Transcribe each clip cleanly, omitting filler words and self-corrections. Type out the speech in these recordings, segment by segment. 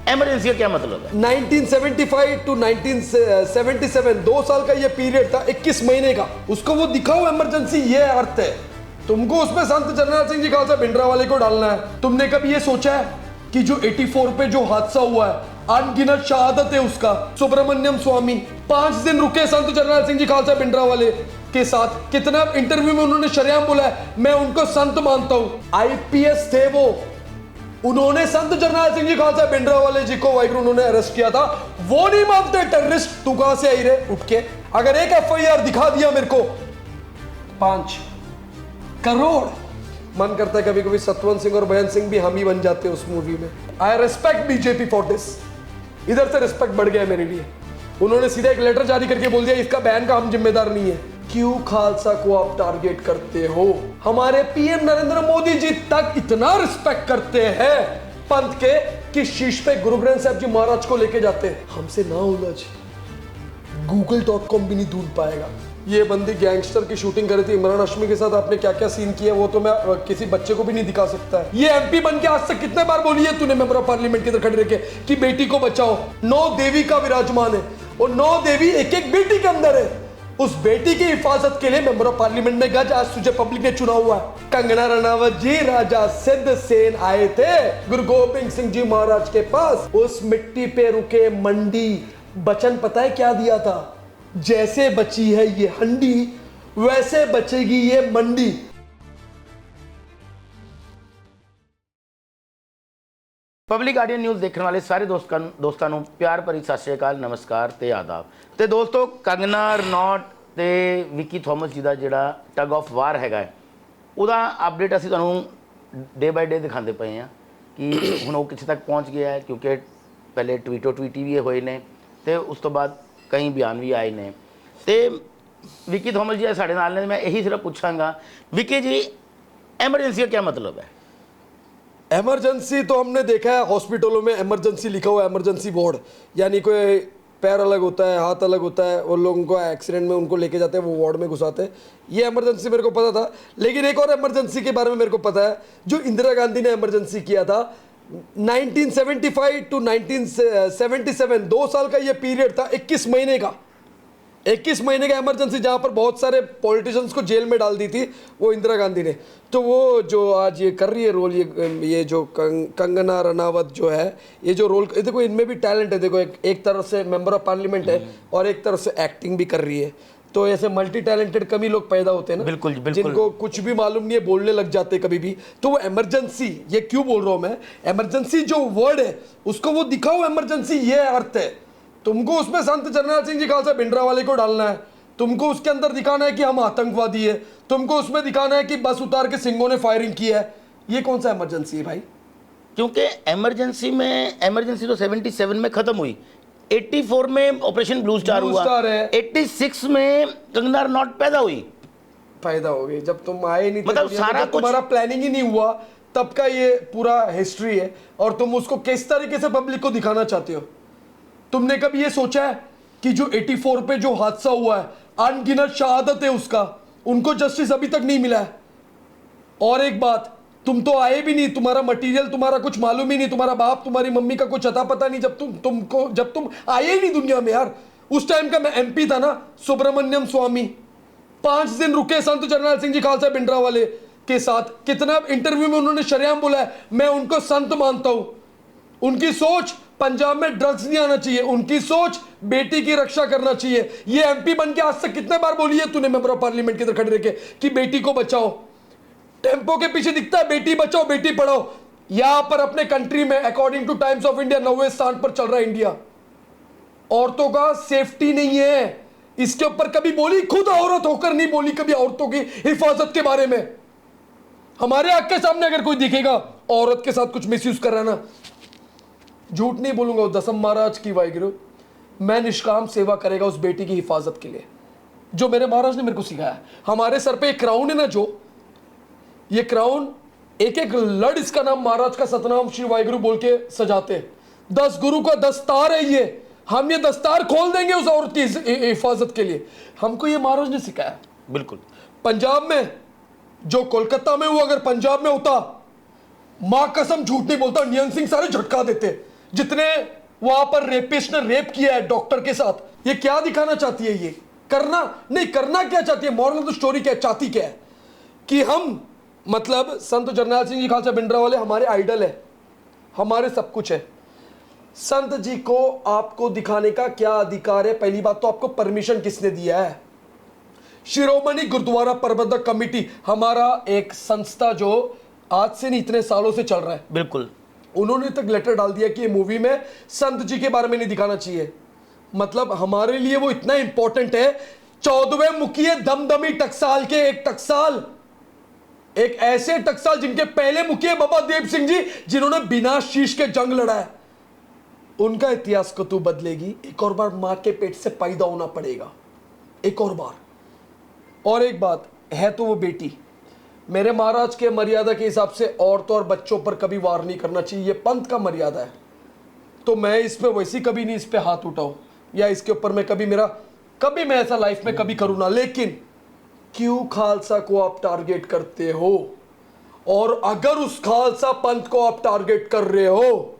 Emergency का क्या मतलब है? 1975 टू 1977 2 साल का ये पीरियड था, 21 महीने का, उसको वो दिखाओ इमरजेंसी, ये अर्थ है। तुमको उसमें संत जरनैल सिंह जी खालसा भिंडरावाले को डालना है। तुमने कभी ये सोचा है कि जो 84 पे जो हादसा हुआ है, अनगिनत शहादत है उसका, सुब्रमण्यम स्वामी 5 दिन रुके संत जरनैल सिंह जी खालसा भिंडरावाले के साथ, कितना इंटरव्यू में उन्होंने शरेआम बोला है मैं उनको संत मानता हूं। आईपीएस थे वो, उन्होंने संत जरनैल सिंह जी खालसा भिंडरावाले जी को वाइगुरु उन्होंने अरेस्ट किया था। वो नहीं मानते टेररिस्ट। तू कहां से आई रे उठ के? अगर एक एफआईआर दिखा दिया मेरे को 5 करोड़, मन करता है कभी कभी सतवंत सिंह और बयान सिंह भी हम ही बन जाते उस मूवी में। आई रेस्पेक्ट बीजेपी फॉर दिस। इधर से रिस्पेक्ट बढ़ गया मेरे लिए। उन्होंने सीधा एक लेटर जारी करके बोल दिया इसका बैन का हम जिम्मेदार नहीं है। क्यों खालसा को आप टारगेट करते हो? हमारे पीएम नरेंद्र मोदी जी तक इतना रिस्पेक्ट करते हैं पंथ के कि शीश पे गुरु ग्रंथ साहब जी महाराज को लेके जाते हैं। हमसे ना उलझ, google.com भी नहीं ढूंढ पाएगा। ये बंदी गैंगस्टर की शूटिंग करी थी इमरान हाशमी के साथ, आपने क्या क्या सीन किया वो तो मैं किसी बच्चे को भी नहीं दिखा सकता है। ये एमपी बन के आज तक कितने बार बोली है तूने मेंबर ऑफ पार्लियामेंट के इधर खड़े रखे कि बेटी को बचाओ। 9 देवी का विराजमान है और 9 देवी एक एक बेटी के अंदर है। उस बेटी की हिफाजत के लिए मेंबर ऑफ पार्लियामेंट में गज आज तुझे पब्लिक ने चुना हुआ है। कंगना रनावत जी राजा सिद्ध सेन आए थे गुरु गोबिंद सिंह जी महाराज के पास, उस मिट्टी पे रुके मंडी। बचन पता है क्या दिया था? जैसे बची है ये हंडी वैसे बचेगी ये मंडी। ਪਬਲਿਕ ਗਾਰਡੀਅਨ ਨਿਊਜ਼ ਦੇਖਣ ਵਾਲੇ ਸਾਰੇ ਦੋਸਤਾਂ ਨੂੰ ਪਿਆਰ ਭਰੀ ਸਤਿ ਸ਼੍ਰੀ ਅਕਾਲ, ਨਮਸਕਾਰ ਤੇ ਆਦਾਬ। ਤੇ ਦੋਸਤੋ, ਕੰਗਨਾ ਰਣੌਤ ਤੇ ਵਿੱਕੀ ਥੋਮਸ ਜੀ ਦਾ ਜਿਹੜਾ ਟਗ ਆਫ ਵਾਰ ਹੈਗਾ ਉਹਦਾ ਅਪਡੇਟ ਅਸੀਂ ਤੁਹਾਨੂੰ ਡੇ ਬਾਈ ਡੇ ਦਿਖਾਉਂਦੇ ਪਏ ਹਾਂ ਕਿ ਹੁਣ ਉਹ ਕਿੱਥੇ ਤੱਕ ਪਹੁੰਚ ਗਿਆ ਹੈ, ਕਿਉਂਕਿ ਪਹਿਲੇ ਟਵੀਟੀ ਵੀ ਹੋਏ ਨੇ ਤੇ ਉਸ ਤੋਂ ਬਾਅਦ ਕਈ ਬਿਆਨ ਵੀ ਆਏ ਨੇ। ਤੇ ਵਿੱਕੀ ਥੋਮਸ ਜੀ ਸਾਡੇ ਨਾਲ ਨੇ। ਮੈਂ ਇਹੀ ਸਿਰਫ ਪੁੱਛਾਂਗਾ ਵਿੱਕੀ ਜੀ, एमरजेंसी का क्या मतलब है? इमरजेंसी तो हमने देखा है हॉस्पिटलों में इमरजेंसी लिखा हुआ है, इमरजेंसी वार्ड, यानी कोई पैर अलग होता है, हाथ अलग होता है और लोगों को एक्सीडेंट में उनको लेके जाते हैं, वो वार्ड में घुसाते हैं। ये इमरजेंसी मेरे को पता था। लेकिन एक और इमरजेंसी के बारे में मेरे को पता है जो इंदिरा गांधी ने इमरजेंसी किया था 1975 टू 1977 2 साल का ये पीरियड था, 21 महीने का, 21 महीने का इमरजेंसी, जहां पर बहुत सारे पॉलिटिशियंस को जेल में डाल दी थी वो इंदिरा गांधी ने। तो वो जो आज ये कर रही है रोल, ये जो कंगना रनावत जो है, ये जो रोल, देखो इनमें भी टैलेंट है। देखो एक तरफ से मेंबर ऑफ पार्लियामेंट है और एक तरफ से एक्टिंग भी कर रही है। तो ऐसे मल्टी टैलेंटेड कम ही लोग पैदा होते हैं ना, बिल्कुल, जिनको कुछ भी मालूम नहीं है, बोलने लग जाते कभी भी। तो वो इमरजेंसी, ये क्यों बोल रहा हूँ मैं, इमरजेंसी जो वर्ड है उसको वो दिखाओ, इमरजेंसी ये अर्थ है। तुमको उसमें संत जरनैल सिंह जी खालसा भिंडरावाले को डालना है, तुमको उसके अंदर दिखाना है कि हम आतंकवादी है, तुमको उसमें दिखाना है कि बस उतार के सिंगों ने फायरिंग की है। ये कौन सा इमरजेंसी है भाई? क्योंकि इमरजेंसी तो 77 में खत्म हुई, 84 में ऑपरेशन ब्लू स्टार हुआ, 86 में कंगना रनौत पैदा हो गई जब तुम आए नहीं थे, मतलब सारा कुछ तुम्हारा प्लानिंग ही नहीं हुआ तब का ये पूरा हिस्ट्री है। और तुम उसको किस तरीके से पब्लिक को दिखाना चाहते हो? तुमने कभी ये सोचा है कि जो 84 पे जो हादसा हुआ है, अनगिनत शहादत है उसका, उनको जस्टिस अभी तक नहीं मिला है। और एक बात, तुम तो आए भी नहीं, तुम्हारा मटेरियल, तुम्हारा कुछ मालूम ही नहीं, तुम्हारा बाप तुम्हारी मम्मी का कुछ अता पता नहीं जब तुम आए ही नहीं दुनिया में यार। उस टाइम का मैं एमपी था ना, सुब्रमण्यम स्वामी 5 दिन रुके संत जरनैल सिंह जी खालसा भिंडरावाले के साथ, कितना इंटरव्यू में उन्होंने शरेआम बोला है मैं उनको संत मानता हूं। उनकी सोच पंजाब में ड्रग्स नहीं आना चाहिए, उनकी सोच बेटी की रक्षा करना चाहिए। ये एमपी बन के आज तक कितने बार बोली है तूने मेंबर ऑफ पार्लियामेंट के इधर खड़े रखे कि बेटी को बचाओ। टेम्पो के पीछे दिखता है बेटी बचाओ बेटी पढ़ाओ। यहां पर अपने कंट्री में according to Times of India 9वें स्थान पर चल रहा है इंडिया। औरतों का सेफ्टी नहीं है, इसके ऊपर कभी बोली? खुद औरत होकर नहीं बोली कभी औरतों की हिफाजत के बारे में। हमारे आंख के सामने अगर कोई दिखेगा औरत के साथ कुछ मिसयूज कर रहा है ना, झूठ नहीं बोलूंगा, दसम महाराज की वाहिगुरु, मैं निष्काम सेवा करेगा उस बेटी की हिफाजत के लिए, जो मेरे महाराज ने मेरे को सिखाया। हमारे सर पे एक क्राउन है ना, जो ये क्राउन एक एक लड़, इसका नाम महाराज का सतनाम श्री वाहिगुरु बोल के सजाते हैं। 10 गुरु का दस्तार है ये, हम ये दस्तार खोल देंगे उस औरत की हिफाजत के लिए। हमको ये महाराज ने सिखाया। बिल्कुल। पंजाब में जो कोलकाता में हुआ, अगर पंजाब में होता, मां कसम झूठ नहीं बोलता, नियन सिंह सारे झटका देते। जितने वहां पर रेपिस्ट ने रेप किया है डॉक्टर के साथ। ये क्या दिखाना चाहती है? ये करना नहीं, करना क्या चाहती है? मॉरल ऑफ द स्टोरी क्या है? चाहती क्या है? कि हम मतलब संत जरनैल सिंह जी खालसा भिंडरांवाले हमारे आइडल है, हमारे सब कुछ है। संत जी को आपको दिखाने का क्या अधिकार है? पहली बात तो आपको परमिशन किसने दिया है? शिरोमणि गुरुद्वारा प्रबंधक कमेटी, हमारा एक संस्था जो आज से नहीं इतने सालों से चल रहा है, बिल्कुल। उन्होंने तक लेटर डाल दिया कि ये मूवी में संत जी के बारे में नहीं दिखाना चाहिए। मतलब हमारे लिए वो इतना इंपॉर्टेंट है। 14वें मुखिए दमदमी टकसाल के एक टकसाल, एक ऐसे टकसाल जिनके पहले मुखिया बाबा देव सिंह जी, जिन्होंने बिना शीश के जंग लड़ा है, उनका इतिहास को तू बदलेगी। एक और बार मां के पेट से पैदा होना पड़ेगा, एक और बार। और एक बात है तो वो बेटी, मेरे महाराज के मर्यादा के हिसाब से औरतों और बच्चों पर कभी वार नहीं करना चाहिए, ये पंथ का मर्यादा है। तो मैं इस पे वैसी कभी नहीं इस पे हाथ उठाऊं या इसके ऊपर मैं कभी मैं ऐसा लाइफ में कभी करूं ना। लेकिन क्यों खालसा को आप टारगेट करते हो? और अगर उस खालसा पंथ को आप टारगेट कर रहे हो,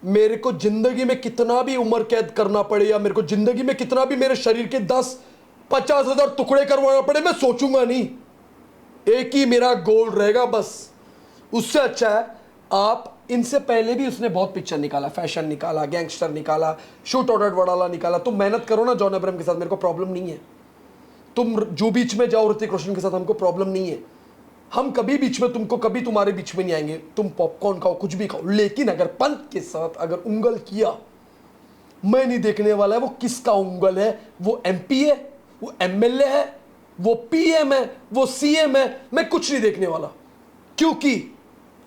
मेरे को जिंदगी में कितना भी उम्र कैद करना पड़े या मेरे को जिंदगी में कितना भी मेरे शरीर के 10-50 हजार टुकड़े करवाना पड़े, मैं सोचूंगा नहीं। एक ही मेरा गोल रहेगा बस। उससे अच्छा है आप, इनसे पहले भी उसने बहुत पिक्चर निकाला, फैशन निकाला, गैंगस्टर निकाला, शूट ऑर्डर वडाला निकाला। तुम मेहनत करो ना जॉन अब्राहम के साथ, मेरे को प्रॉब्लम नहीं है। तुम जो बीच में जाओ ऋतिक रोशन के साथ, हमको प्रॉब्लम नहीं है। हम कभी बीच में तुमको, कभी तुम्हारे बीच में नहीं आएंगे। तुम पॉपकॉर्न खाओ, कुछ भी खाओ, लेकिन अगर पंथ के साथ अगर उंगल किया, मैं नहीं देखने वाला है वो किसका उंगल है। वो एमपी है, वो एमएलए है, वो पीएम है, वो सीएम है, मैं कुछ नहीं देखने वाला। क्योंकि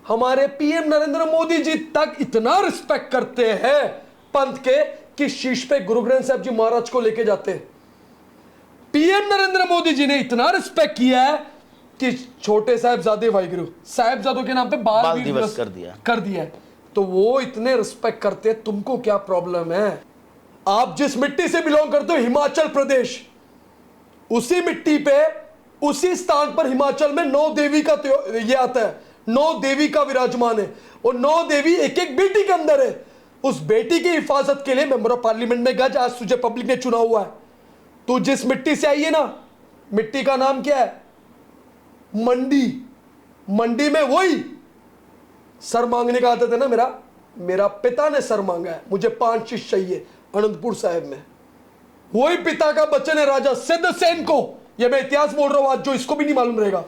हमारे पीएम नरेंद्र मोदी जी तक इतना रिस्पेक्ट करते हैं पंथ के कि शीश पे गुरु ग्रंथ साहब जी महाराज को लेके जाते हैं। पीएम नरेंद्र मोदी जी ने इतना रिस्पेक्ट किया है कि छोटे साहिबजादे वाहिगुरु साहिबजादों के नाम पे बाल वीर दिवस कर दिया है। तो वो इतने रिस्पेक्ट करते हैं, तुमको क्या प्रॉब्लम है? आप जिस मिट्टी से बिलोंग करते हो, हिमाचल प्रदेश, उसी मिट्टी पे, उसी स्थान पर हिमाचल में 9 देवी का ये आता है, 9 देवी का विराजमान है। और 9 देवी एक एक बेटी के अंदर है। उस बेटी की हिफाजत के लिए मेंबर ऑफ पार्लियामेंट में गज, आज तुझे पब्लिक ने चुना हुआ है। तू जिस मिट्टी से आई है ना, मिट्टी का नाम क्या है? मंडी। मंडी में वही सर मांगने का आदत है ना। मेरा पिता ने सर मांगा है, मुझे 5 चीज चाहिए अनंतपुर साहिब में। वही पिता का बच्चन है राजा सिद्ध सेन को। ये मैं इतिहास बोल रहा हूं आज, जो इसको भी नहीं मालूम रहेगा।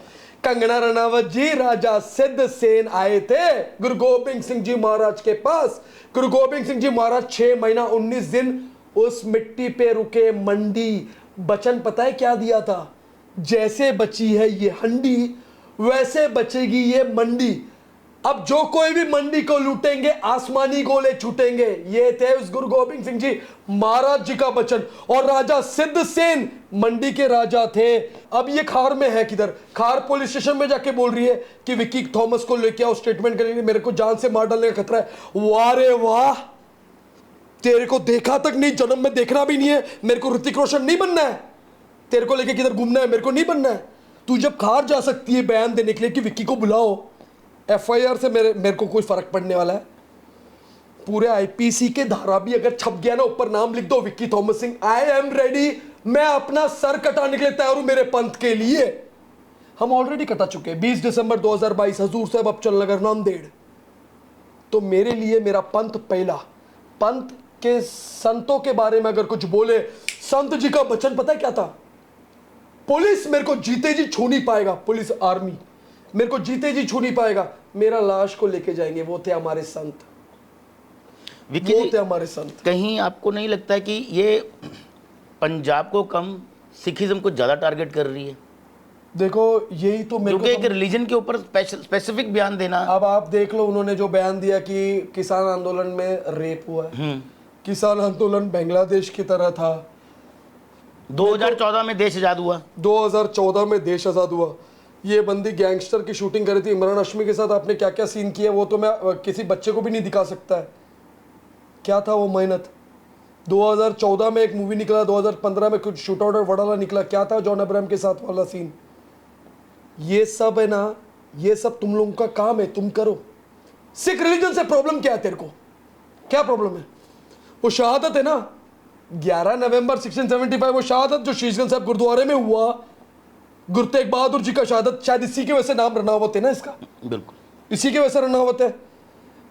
कंगना रनावत जी, राजा सिद्ध सेन आए थे गुरु गोबिंद सिंह जी महाराज के पास। गुरु गोबिंद सिंह जी महाराज 6 महीना 19 दिन उस मिट्टी पे रुके। मंडी बचन पता है क्या दिया था? जैसे बची है ये हंडी, वैसे बचेगी ये मंडी। अब जो कोई भी मंडी को लूटेंगे, आसमानी गोले छूटेंगे। ये थे उस गुरु गोबिंद सिंह जी महाराज जी का वचन। और राजा सिद्ध सेन मंडी के राजा थे। अब ये खार में है किधर? खार पुलिस स्टेशन में जाके बोल रही है कि विक्की थॉमस को लेके आओ, स्टेटमेंट करेंगे, मेरे को जान से मार डालने का खतरा है। वाह रे वाह, तेरे को देखा तक नहीं, जन्म में देखना भी नहीं है। मेरे को ऋतिक रोशन नहीं बनना है, तेरे को लेके किधर घूमना है, मेरे को नहीं बनना है। तू जब खार जा सकती है बयान देने के लिए कि विक्की को बुलाओ, एफआईआर से मेरे को कोई फर्क पड़ने वाला है? पूरे आईपीसी के धारा भी अगर छप गया ना, ऊपर नाम लिख दो Vicky Thomas Singh, I am ready. मैं अपना सर कटाने के लिए तैयार हूं मेरे पंथ के लिए। हम ऑलरेडी कटा चुके हैं। 20 दिसंबर 2022 हजूर साहब अबचल नगर नांदेड़। तो मेरे लिए मेरा पंथ पहला। पंथ के संतों के बारे में अगर कुछ बोले, संत जी का वचन पता है क्या था? पुलिस मेरे को जीते जी छू नहीं पाएगा, पुलिस आर्मी मेरे को जीते जी छू नहीं पाएगा। मेरा लाश को लेके जाएंगे। वो थे हमारे संत, वो थे हमारे संत। कहीं आपको नहीं लगता है कि ये पंजाब को कम, सिखिज्म को ज्यादा टारगेट कर रही है? देखो यही तो मेरे को एक रिलीजन के ऊपर स्पेसिफिक बयान देना। अब आप देख लो, उन्होंने जो बयान दिया कि किसान आंदोलन में रेप हुआ है। किसान आंदोलन बांग्लादेश की तरह था। 2014 में देश आजाद हुआ। 2014 में देश आजाद हुआ। ये बंदी गैंगस्टर की शूटिंग करी थी इमरान हाशमी के साथ। आपने क्या क्या सीन किए वो तो मैं किसी बच्चे को भी नहीं दिखा सकता है। क्या था वो मेहनत? 2014 में एक मूवी निकला, 2015 में कुछ शूट आउट और वडाला निकला। क्या था जॉन अब्राहम के साथ वाला सीन? ये सब है ना, ये सब तुम लोगों का काम है, तुम करो। सिख रिलीजन से प्रॉब्लम क्या है तेरे को? क्या प्रॉब्लम है? वो शहादत है ना, 11 नवंबर 1675 वो शहादत जो शीशगंज साहब गुरुद्वारे में हुआ, गुरु तेग बहादुर जी का शहादत, शायद इसी की वजह से नाम रनावत है ना इसका, बिल्कुल इसी की वजह से रनावत है।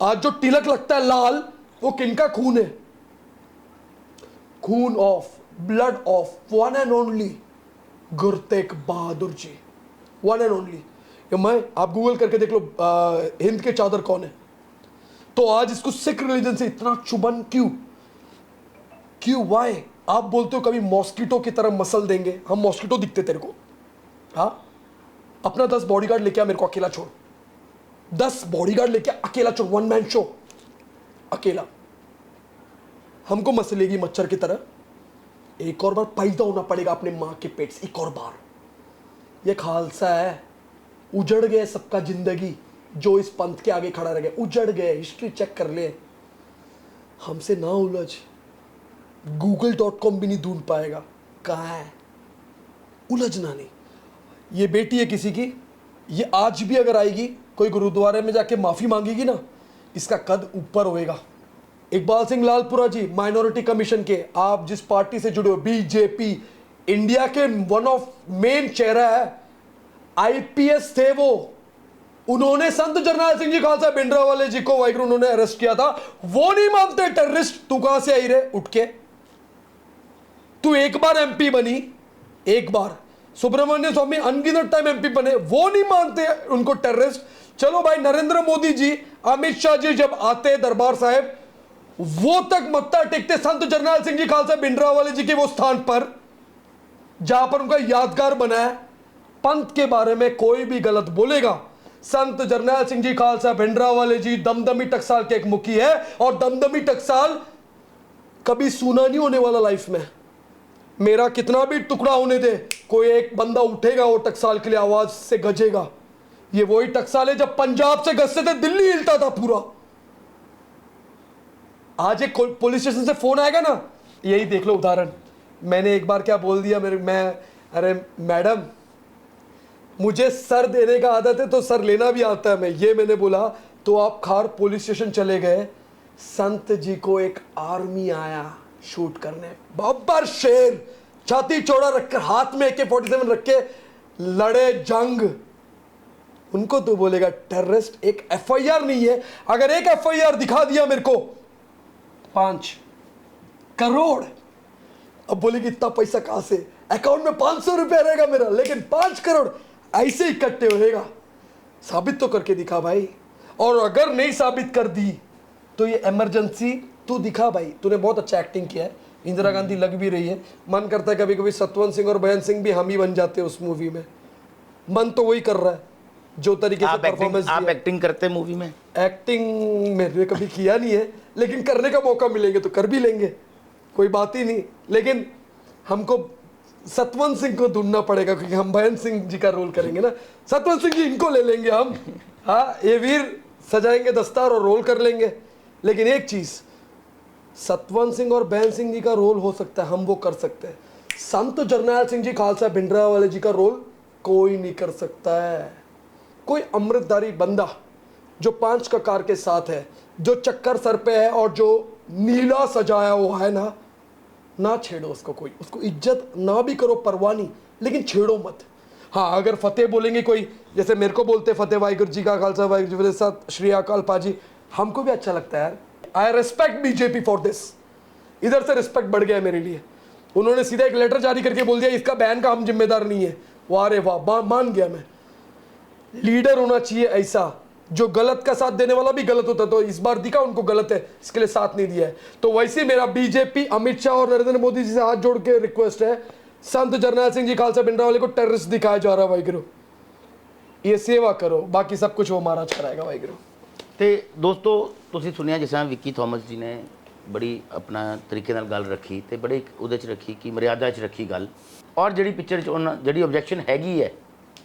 आज जो तिलक लगता है लाल, वो किनका खून है? खून of, blood of one and only Guru Tegh Bahadur ji, one and only. मैं, आप गूगल करके देख लो हिंद के चादर कौन है। तो आज इसको सिख रिलीजन से इतना चुभन क्यों? क्यों? वाई? आप बोलते हो कभी मॉस्किटो की तरह मसल देंगे, हम मॉस्किटो दिखते तेरे को? हाँ, अपना 10 बॉडीगार्ड लेके आ, मेरे को अकेला छोड़। 10 बॉडीगार्ड लेके अकेला छोड़, वन मैन शो, अकेला। हमको मसलेगी मच्छर की तरह। एक और बार पैदा होना पड़ेगा अपने मां के पेट से, एक और बार। ये खालसा है, उजड़ गए सबका जिंदगी, जो इस पंथ के आगे खड़ा रह गया, उजड़ गए। हिस्ट्री चेक कर ले, हमसे ना उलझ। google.com भी नहीं ढूंढ पाएगा, कहाँ है, उलझना नहीं। ये बेटी है किसी की, ये आज भी अगर आएगी कोई गुरुद्वारे में जाके माफी मांगेगी ना, इसका कद ऊपर होएगा। इकबाल सिंह लालपुरा जी, माइनॉरिटी कमीशन के, आप जिस पार्टी से जुड़े हो, बीजेपी, इंडिया के वन ऑफ मेन चेहरा है, आईपीएस थे वो। उन्होंने संत जरनैल सिंह जी खालसा भिंडरांवाले जी को वाहिगुरु उन्होंने अरेस्ट किया था। वो नहीं मानते टेररिस्ट। तू कहां से आई रे उठ के? तू एक बार एमपी बनी, एक बार। सुब्रमण्य स्वामी अनगिनत टाइम एमपी बने, वो नहीं मानते उनको टेररिस्ट। चलो भाई, नरेंद्र मोदी जी, अमित शाह जी जब आते दरबार साहिब, वो तक मत्था टेकते संत जरनैल सिंह जी खालसा भिंडरांवाले जी के वो स्थान पर जहां पर उनका यादगार बना है। पंथ के बारे में कोई भी गलत बोलेगा, संत जरनैल सिंह जी खालसा भिंडरांवाले जी दमदमी टकसाल के एक मुखी है, और दमदमी टकसाल कभी सूना नहीं होने वाला लाइफ में। मेरा कितना भी टुकड़ा होने दे, कोई एक बंदा उठेगा वो टकसाल के लिए, आवाज से गजेगा। ये वही टकसाल है जब पंजाब से गजते थे दिल्ली हिलता था पूरा। आज एक पुलिस स्टेशन से फोन आएगा ना, यही देख लो उदाहरण। मैंने एक बार क्या बोल दिया अरे मैडम, मुझे सर देने का आदत है तो सर लेना भी आता है, ये मैंने बोला तो आप खार पुलिस स्टेशन चले गए। संत जी को एक आर्मी आया शूट करने, बब्बर शेर, छाती चौड़ा रखकर, हाथ में AK-47 रख के लड़े जंग। उनको तो बोलेगा टेररिस्ट? एक FIR नहीं है। अगर एक FIR दिखा दिया मेरे को 5 करोड़, अब बोलेगी इतना पैसा कहां से, अकाउंट में 500 रुपया रहेगा मेरा, लेकिन 5 करोड़ ऐसे इकट्ठे होएगा। साबित तो करके दिखा भाई। और अगर नहीं साबित कर दी तो ये इमरजेंसी तू दिखा भाई। तूने बहुत अच्छा एक्टिंग किया है, इंदिरा गांधी लग भी रही है। मन करता है कभी कभी सतवंत सिंह और बयान सिंह भी हम ही बन जाते हैं उस मूवी में। मन तो वही कर रहा है जो तरीके से परफॉर्मेंस दिया। आप एक्टिंग करते हैं मूवी में? एक्टिंग मैंने कभी किया नहीं है, लेकिन करने का मौका मिलेंगे तो कर भी लेंगे, कोई बात ही नहीं। लेकिन हमको सतवंत सिंह को ढूंढना पड़ेगा, क्योंकि हम बयान सिंह जी का रोल करेंगे ना। सतवंत सिंह जी इनको ले लेंगे हम, हाँ, ये वीर सजाएंगे दस्तार और रोल कर लेंगे। लेकिन एक चीज, सतवंत सिंह और बयान सिंह जी का रोल हो सकता है, हम वो कर सकते हैं। संत जरनैल सिंह जी खालसा भिंडरांवाले जी का रोल कोई नहीं कर सकता है। कोई अमृतधारी बंदा जो 5 ककार के साथ है, जो चक्कर सर पे है और जो नीला सजाया हुआ है ना छेड़ो उसको। कोई उसको इज्जत ना भी करो, परवाह नहीं, लेकिन छेड़ो मत। हाँ, अगर फतेह बोलेंगे कोई, जैसे मेरे को बोलते फतेह वाहिगुरू जी का खालसा वाहिगुरू जी के साथ श्री अकाल पाजी, हमको भी अच्छा लगता है यार। आई रेस्पेक्ट बीजेपी फॉर दिस। इधर से रिस्पेक्ट बढ़ गया है मेरे लिए। उन्होंने सीधा एक लेटर जारी करके बोल दिया इसका बैन का हम जिम्मेदार नहीं है। वाह रे वाह, मान गया मैं। लीडर होना चाहिए ऐसा, जो गलत का साथ देने वाला भी गलत होता। तो इस बार दिखा उनको गलत है, इसके लिए साथ नहीं दिया है। तो वैसे मेरा बीजेपी, अमित शाह और नरेंद्र मोदी जी से हाथ जोड़ के रिक्वेस्ट है, संत जरनैल सिंह जी खालसा भिंडरांवाले को टेररिस्ट दिखाया जा रहा है वाहिगुरू, ये सेवा करो, बाकी सब कुछ वो महाराज कराएगा वाहिगुरू। ਤੇ ਦੋਸਤੋ ਤੁਸੀਂ ਸੁਣਿਆ ਜਿਸ ਤਰ੍ਹਾਂ ਵਿੱਕੀ ਥਾਮਸ ਜੀ ਨੇ ਬੜੀ ਆਪਣਾ ਤਰੀਕੇ ਨਾਲ ਗੱਲ ਰੱਖੀ ਤੇ ਬੜੇ ਉਹਦੇ 'ਚ ਰੱਖੀ ਕਿ ਮਰਿਆਦਾ 'ਚ ਰੱਖੀ ਗੱਲ। ਔਰ ਜਿਹੜੀ ਪਿਕਚਰ 'ਚ ਉਹਨਾਂ ਜਿਹੜੀ ਆਬਜੈਕਸ਼ਨ ਹੈਗੀ ਹੈ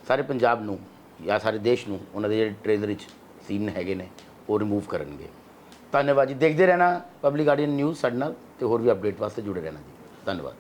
ਸਾਰੇ ਪੰਜਾਬ ਨੂੰ ਜਾਂ ਸਾਰੇ ਦੇਸ਼ ਨੂੰ, ਉਹਨਾਂ ਦੇ ਜਿਹੜੇ ਟ੍ਰੇਲਰ 'ਚ ਸੀਨ ਹੈਗੇ ਨੇ ਉਹ ਰਿਮੂਵ ਕਰਨਗੇ। ਧੰਨਵਾਦ ਜੀ। ਦੇਖਦੇ ਰਹਿਣਾ ਪਬਲਿਕ ਗਾਰਡੀਅਨ ਨਿਊਜ਼ ਸਾਡੇ ਨਾਲ, ਤੇ ਹੋਰ ਵੀ ਅਪਡੇਟ ਵਾਸਤੇ ਜੁੜੇ ਰਹਿਣਾ ਜੀ। ਧੰਨਵਾਦ।